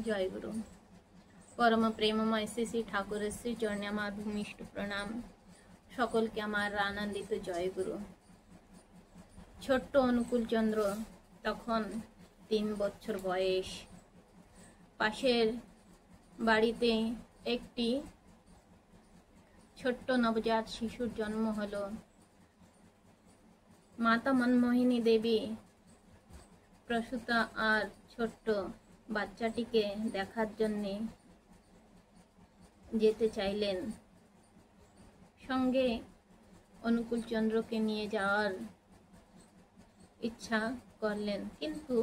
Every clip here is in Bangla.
জয় গুরু। পরম প্রেমময় শ্রী শ্রী ঠাকুরের শ্রী চরণে আমার ভূমিষ্ঠ প্রণাম। সকলকে আমার আনন্দিত জয় গুরু। ছোট্ট অনুকূল চন্দ্র তখন 3 বছর বয়স। পাশের বাড়িতে একটি ছোট্ট নবজাত শিশুর জন্ম হলো। মাতা মনমোহিনী দেবী প্রসূতা আর ছোট্ট বাচ্চাটিকে দেখার জন্যে যেতে চাইলেন। সঙ্গে অনুকূল চন্দ্রকে নিয়ে যাওয়ার ইচ্ছা করলেন, কিন্তু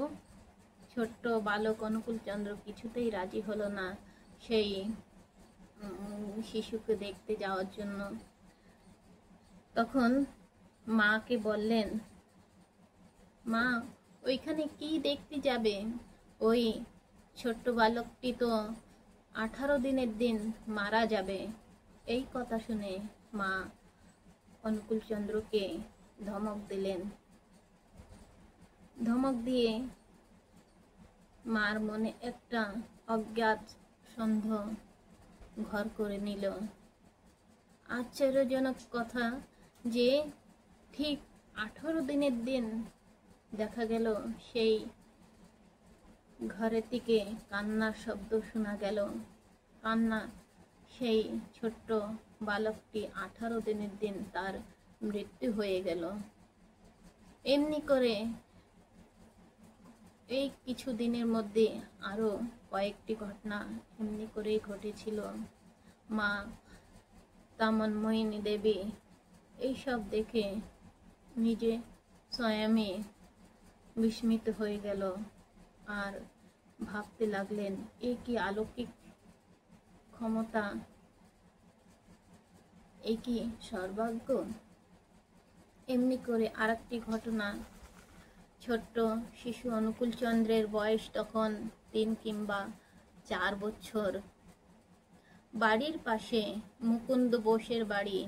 ছোট্ট বালক অনুকূল চন্দ্র কিছুতেই রাজি হলো না সেই শিশুকে দেখতে যাওয়ার জন্য। তখন মাকে বললেন, মা, ওইখানে কি দেখতে যাবে? ওই ছোট্ট বালকটি তো 18 দিনের দিন মারা যাবে। এই কথা শুনে মা অনুকূল চন্দ্রকে ধমক দিলেন। ধমক দিয়ে মার মনে একটা অজ্ঞাত সন্দেহ ঘর করে নিল। আশ্চর্যজনক কথা যে ঠিক 18 দিনের দিন দেখা গেল সেই ঘরের থেকে কান্নার শব্দ শোনা গেল। কান্না, সেই ছোট্ট বালকটি 18 দিনের দিন তার মৃত্যু হয়ে গেল। এমনি করে এই কিছু দিনের মধ্যে আরো কয়েকটি ঘটনা এমনি করেই ঘটেছিল। মা মনমোহিনী দেবী এইসব দেখে নিজে স্বয়ংই বিস্মিত হয়ে গেল আর ভাবতে লাগলেন, এ কি অলৌকিক ক্ষমতা, এ কি সৌভাগ্য। এমনি করে আরেকটি ঘটনা, ছোট্ট শিশু অনুকূল চন্দ্রের বয়স তখন 3 কিংবা 4 বছর। বাড়ির পাশে মুকুন্দ বোসের বাড়ি।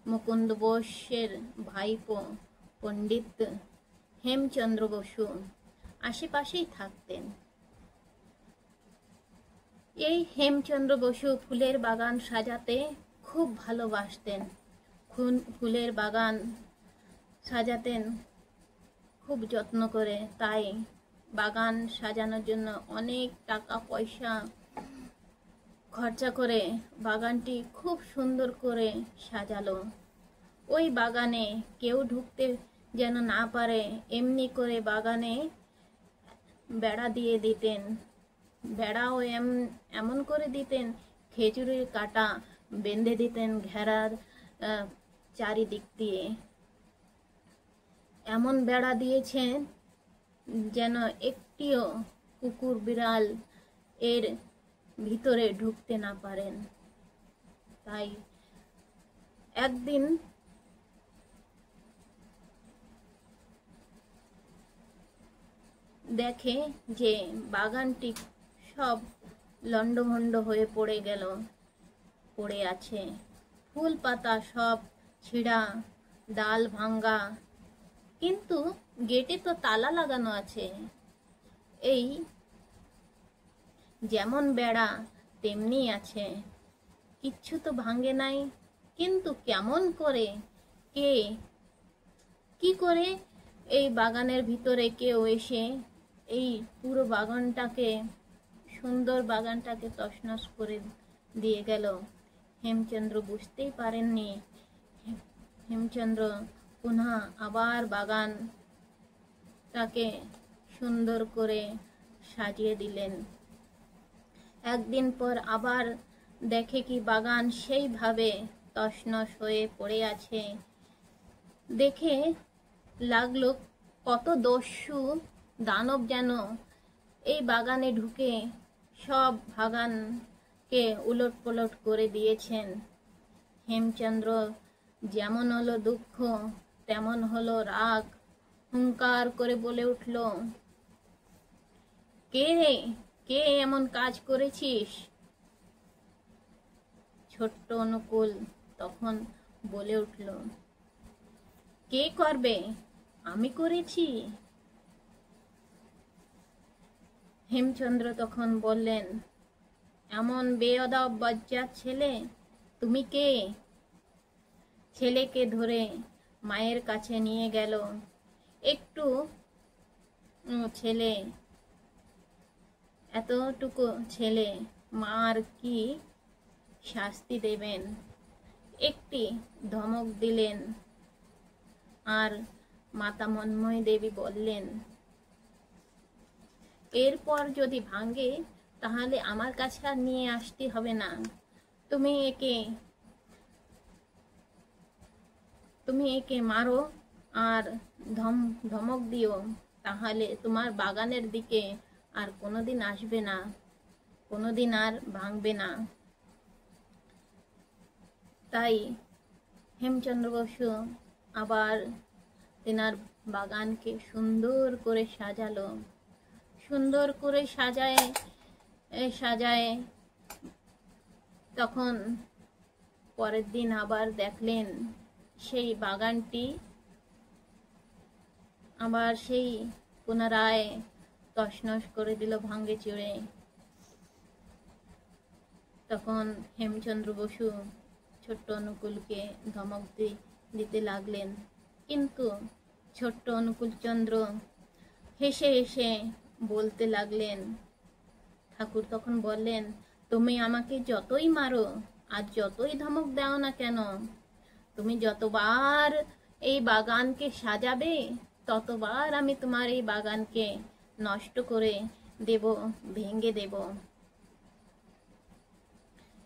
মুকুন্দ বোসের ভাইপো পণ্ডিত হেমচন্দ্র বসু আশেপাশেই থাকতেন। এই হেমচন্দ্র বসু ফুলের বাগান সাজাতে খুব ভালোবাসতেন। ফুলের বাগান সাজাতেন খুব যত্ন করে। তাই বাগান সাজানোর জন্য অনেক টাকা পয়সা খরচা করে বাগানটি খুব সুন্দর করে সাজালো। ওই বাগানে কেউ ঢুকতে যেন না পারে এমনি করে বাগানে বেড়া দিয়ে দিতেন। বেড়াও এমন করে দিতেন, খেজুরের কাটা বেঁধে দিতেন ঘেরার চারিদিক দিয়ে। এমন বেড়া দিয়েছেন যেন একটিও কুকুর বিড়াল এর ভিতরে ঢুকতে না পারেন। তাই একদিন দেখে যে বাগানটি সব লন্ডভন্ড হয়ে পড়ে আছে। ফুল পাতা সব ছিঁড়া, ডাল ভাঙ্গা, কিন্তু গেটে তো তালা লাগানো আছে। এই যেমন বেড়া তেমনি আছে, কিচ্ছু তো ভাঙ্গে নাই। কিন্তু কেমন করে, কি করে এই বাগানের ভিতরে কেউ এসে এই পুরো বাগানটাকে, সুন্দর বাগানটাকে তছনছ করে দিয়ে গেল? হেমচন্দ্র বুঝতেই পারেননি। হেমচন্দ্র পুনঃ আবার বাগানটাকে সুন্দর করে সাজিয়ে দিলেন। একদিন পর আবার দেখে কি বাগান সেইভাবে তছনছ হয়ে পড়ে আছে। দেখে লাগলো কত দস্যু দানব যেন এই বাগানে ঢুকে সব বাগানকে উলট পালট করে দিয়েছেন। হেমচন্দ্র যেমন হলো দুঃখ, তেমন হলো রাগ। হুঙ্কার করে বলে উঠল, কে এমন কাজ করেছিস? ছোট্ট অনুকূল তখন বলে উঠল, কে করবে? আমি করেছি। হেমচন্দ্র তখন বললেন, এমন বেয়াদব বজ্জাত ছেলে, তুমি কে? ছেলেকে ধরে মায়ের কাছে নিয়ে গেল। একটু ছেলে, এতটুকু ছেলে, মার কি শাস্তি দেবেন? একটি ধমক দিলেন। আর মাতা মন্ময় দেবী বললেন, এরপর যদি ভাঙে তাহলে আমার কাছে আর নিয়ে আসতে হবে না। তুমি একে মারো আর ধমক দিও, তাহলে তোমার বাগানের দিকে আর কোনোদিন আসবে না, কোনোদিন আর ভাঙবে না। তাই হেমচন্দ্র বসু আবার তেনার বাগানকে সুন্দর করে সাজালো। সুন্দর করে সাজায় তখন পরের দিন আবার দেখলেন সেই বাগানটি আবার সেই পুনরায় তছনছ করে দিল ভাঙে চড়ে। তখন হেমচন্দ্র বসু ছোট্ট অনুকূলকে ধমক দিতে লাগলেন, কিন্তু ছোট্ট অনুকূল চন্দ্র হেসে হেসে বলতে লাগলেন। ঠাকুর তখন বললেন, তুমি আমাকে যতই মারো আর যতই ধমক দাও না কেন, তুমি যতবার এই বাগানকে সাজাবে ততবার আমি তোমার এই বাগানকে নষ্ট করে দেব, ভেঙে দেব।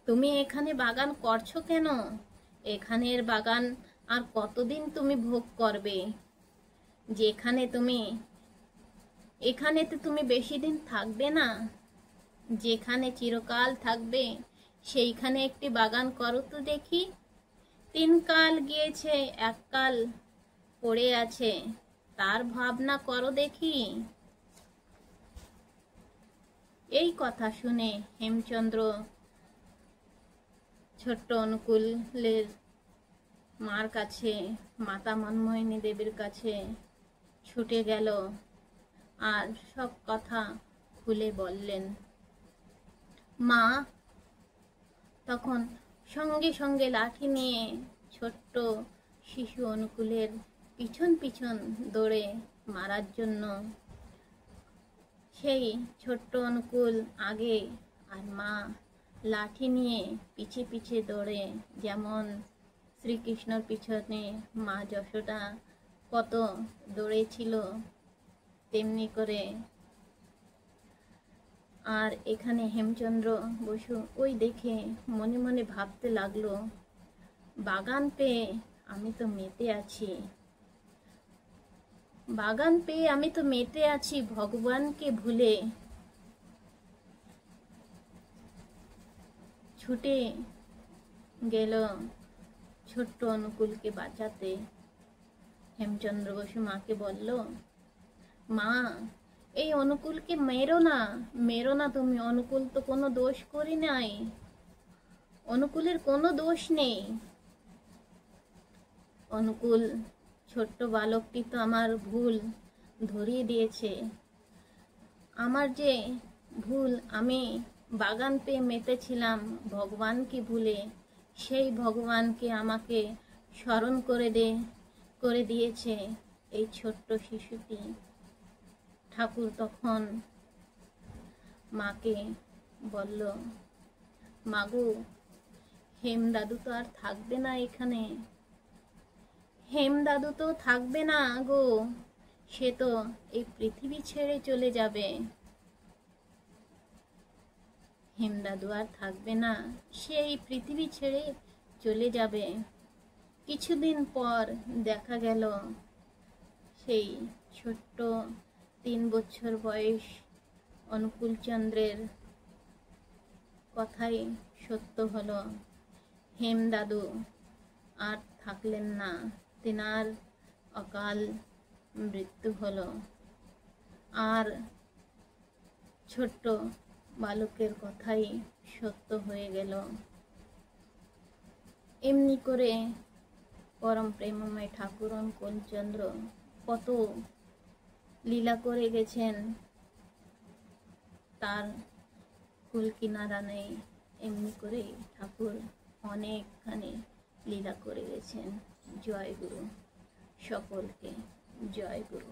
তুমি এখানে বাগান করছো কেন? এখানের বাগান আর কতদিন তুমি ভোগ করবে? এখানে তো তুমি বেশি দিন থাকবে না। যেখানে চিরকাল থাকবে সেইখানে একটি বাগান করো তো দেখি। 3 কাল গিয়েছে, 1 কাল পড়ে আছে, তার ভাবনা করো দেখি। এই কথা শুনে হেমচন্দ্র ছোট্ট অনুকূলের মার কাছে, মাতা মনমোহিনী দেবীর কাছে ছুটে গেল আর সব কথা খুলে বললেন। মা তখন সঙ্গে সঙ্গে লাঠি নিয়ে ছোট্ট শিশু অনুকূলের পিছন পিছন দৌড়ে মারার জন্য। সেই ছোট্ট অনুকূল আগে আর মা লাঠি নিয়ে পিছে পিছে দৌড়ে, যেমন শ্রীকৃষ্ণর পিছনে মা যশোদা কত দৌড়েছিল তেমনি করে। আর এখানে হেমচন্দ্র বসু ওই দেখে মনে মনে ভাবতে লাগলো, বাগান পেয়ে আমি তো মেতে আছি, বাগান পেয়ে আমি তো মেতে আছি ভগবানকে ভুলে। ছুটে গেল ছোট্ট অনুকূলকে বাঁচাতে। হেমচন্দ্র বসু মাকে বলল, মা এই অনুকূলকে মেরো না তুমি, অনুকূল তো কোনো দোষ করি নাই, অনুকূলের কোনো দোষ নেই। অনুকূল ছোট্ট বালকটি তো আমার ভুল ধরিয়ে দিয়েছে, আমার যে ভুল, আমি বাগান পেয়ে মেতেছিলাম ভগবানকে ভুলে, সেই ভগবানকে আমাকে স্মরণ করে দিয়েছে এই ছোট্ট শিশুটি। ঠাকুর তখন মাকে বলল, মাগো হেম দাদু তো আর থাকবে না এখানে, হেম দাদু তো থাকবে না গো, সে তো এই পৃথিবী ছেড়ে চলে যাবে। হেম দাদু আর থাকবে না, সে এই পৃথিবী ছেড়ে চলে যাবে। কিছুদিন পর দেখা গেল সেই ছোট্ট 3 বছর বয়স অনুকূল চন্দ্রের কথাই সত্য হলো, হেম দাদু আর থাকলেন না, তেনার অকাল মৃত্যু হলো। আর ছোট্ট বালকের কথাই সত্য হয়ে গেল। এমনি করে পরম প্রেমময় ঠাকুর অনুকূলচন্দ্র কত লীলা করে গেছেন। তার কুল কিনারা নেই, এমনি করেই ঠাকুর অনেকখানি লীলা করে গেছেন। জয় গুরু, সকলকে জয় গুরু।